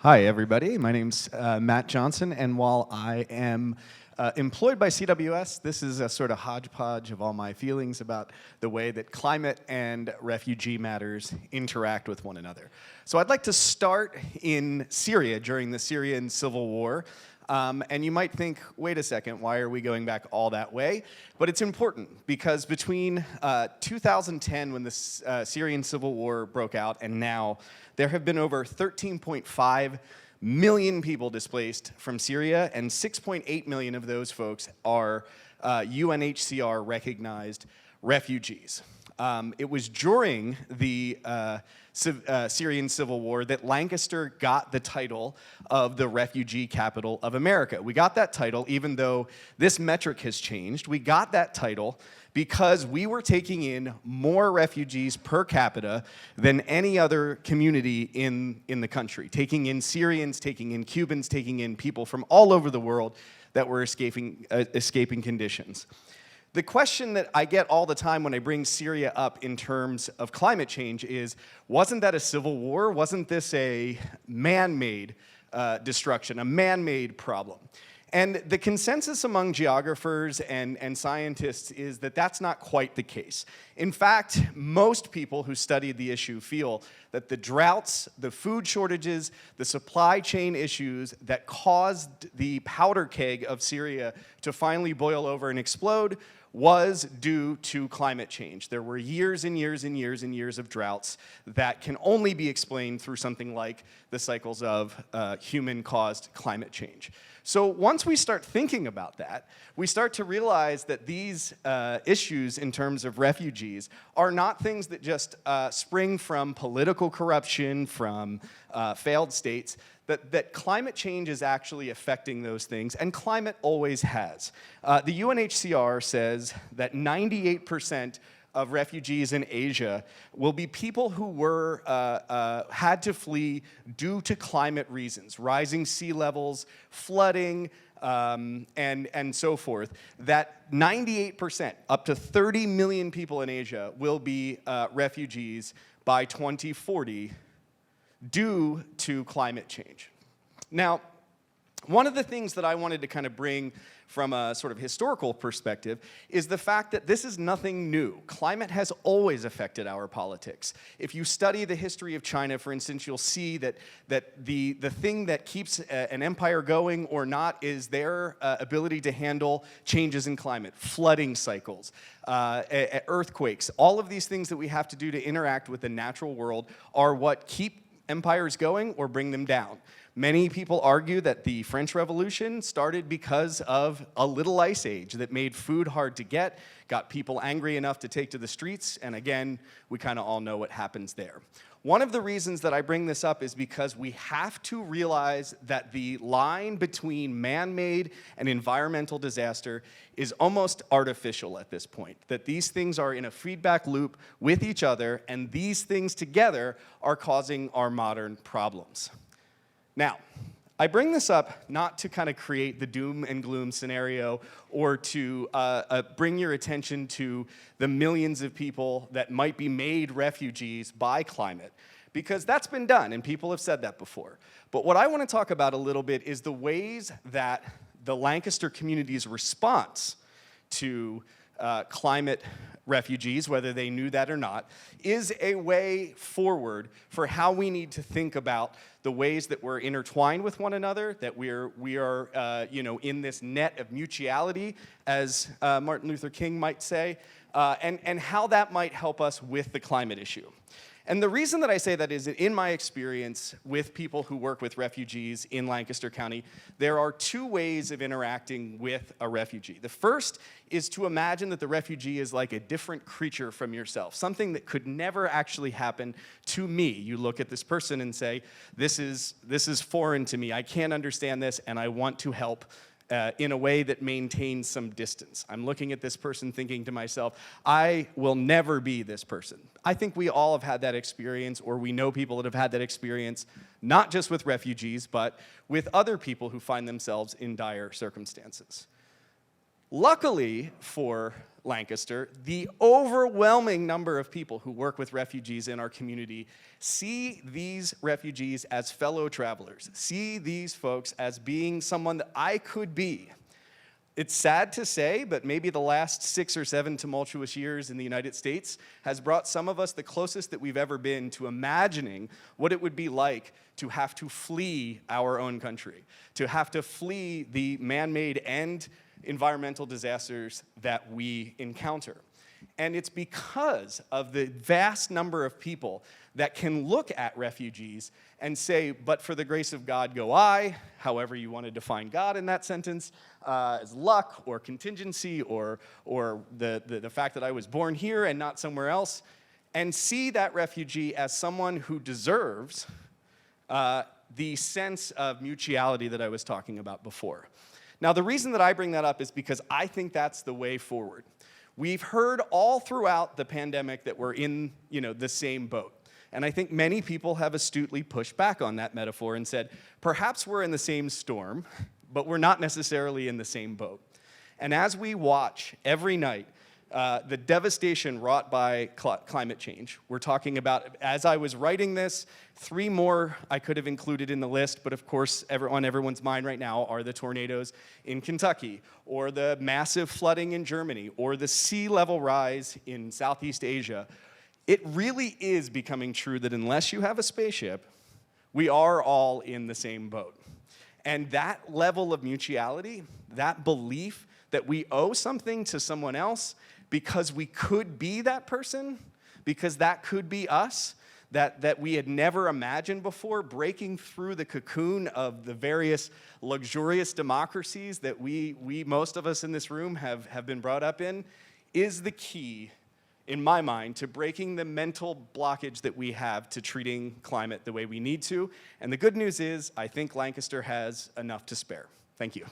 Hi, everybody. My name's Matt Johnson, and while I am employed by CWS, this is a sort of hodgepodge of all my feelings about the way that climate and refugee matters interact with one another. So I'd like to start in Syria during the Syrian civil war. And you might think, wait a second, why are we going back all that way? But it's important because between 2010, when the Syrian civil war broke out, and now, there have been over 13.5 million people displaced from Syria, and 6.8 million of those folks are UNHCR recognized refugees. It was during the Syrian civil war that Lancaster got the title of the refugee capital of America. We got that title even though this metric has changed. We got that title because we were taking in more refugees per capita than any other community in the country. Taking in Syrians, taking in Cubans, taking in people from all over the world that were escaping conditions. The question that I get all the time when I bring Syria up in terms of climate change is, wasn't that a civil war? Wasn't this a man-made destruction, a man-made problem? And the consensus among geographers and scientists is that that's not quite the case. In fact, most people who studied the issue feel that the droughts, the food shortages, the supply chain issues that caused the powder keg of Syria to finally boil over and explode was due to climate change. There were years and years and years and years of droughts that can only be explained through something like the cycles of human-caused climate change. So once we start thinking about that, we start to realize that these issues in terms of refugees are not things that just spring from political corruption, from failed states, that climate change is actually affecting those things, and climate always has. The UNHCR says that 98% of refugees in Asia will be people who were had to flee due to climate reasons, rising sea levels, flooding, and so forth. That 98%, up to 30 million people in Asia, will be refugees by 2040 due to climate change. Now, one of the things that I wanted to kind of bring from a sort of historical perspective is the fact that this is nothing new. Climate has always affected our politics. If you study the history of China, for instance, you'll see that the thing that keeps an empire going or not is their ability to handle changes in climate, flooding cycles, earthquakes. All of these things that we have to do to interact with the natural world are what keep empires going or bring them down. Many people argue that the French Revolution started because of a little ice age that made food hard to get, got people angry enough to take to the streets, and again, we kind of all know what happens there. One of the reasons that I bring this up is because we have to realize that the line between man-made and environmental disaster is almost artificial at this point, that these things are in a feedback loop with each other, and these things together are causing our modern problems. Now, I bring this up not to kind of create the doom and gloom scenario or to bring your attention to the millions of people that might be made refugees by climate, because that's been done and people have said that before. But what I want to talk about a little bit is the ways that the Lancaster community's response to climate refugees, whether they knew that or not, is a way forward for how we need to think about the ways that we're intertwined with one another, that we are in this net of mutuality, as Martin Luther King might say, and how that might help us with the climate issue. And the reason that I say that is that in my experience with people who work with refugees in Lancaster County, there are two ways of interacting with a refugee. The first is to imagine that the refugee is like a different creature from yourself, something that could never actually happen to me. You look at this person and say, this is foreign to me, I can't understand this, and I want to help in a way that maintains some distance. I'm looking at this person thinking to myself, I will never be this person. I think we all have had that experience, or we know people that have had that experience, not just with refugees, but with other people who find themselves in dire circumstances. Luckily for Lancaster, the overwhelming number of people who work with refugees in our community see these refugees as fellow travelers, see these folks as being someone that I could be. It's sad to say, but maybe the last 6 or 7 tumultuous years in the United States has brought some of us the closest that we've ever been to imagining what it would be like to have to flee our own country, to have to flee the man-made and environmental disasters that we encounter. And it's because of the vast number of people that can look at refugees and say, but for the grace of God go I, however you want to define God in that sentence, as luck or contingency or the fact that I was born here and not somewhere else, and see that refugee as someone who deserves the sense of mutuality that I was talking about before. Now, the reason that I bring that up is because I think that's the way forward. We've heard all throughout the pandemic that we're in, the same boat. And I think many people have astutely pushed back on that metaphor and said, perhaps we're in the same storm, but we're not necessarily in the same boat. And as we watch every night the devastation wrought by climate change, we're talking about, as I was writing this, 3 more I could have included in the list, but of course on everyone's mind right now are the tornadoes in Kentucky, or the massive flooding in Germany, or the sea level rise in Southeast Asia. It really is becoming true that unless you have a spaceship, we are all in the same boat. And that level of mutuality, that belief that we owe something to someone else because we could be that person, because that could be us, that we had never imagined before, breaking through the cocoon of the various luxurious democracies that most of us in this room have been brought up in, is the key, in my mind, to breaking the mental blockage that we have to treating climate the way we need to. And the good news is, I think Lancaster has enough to spare. Thank you.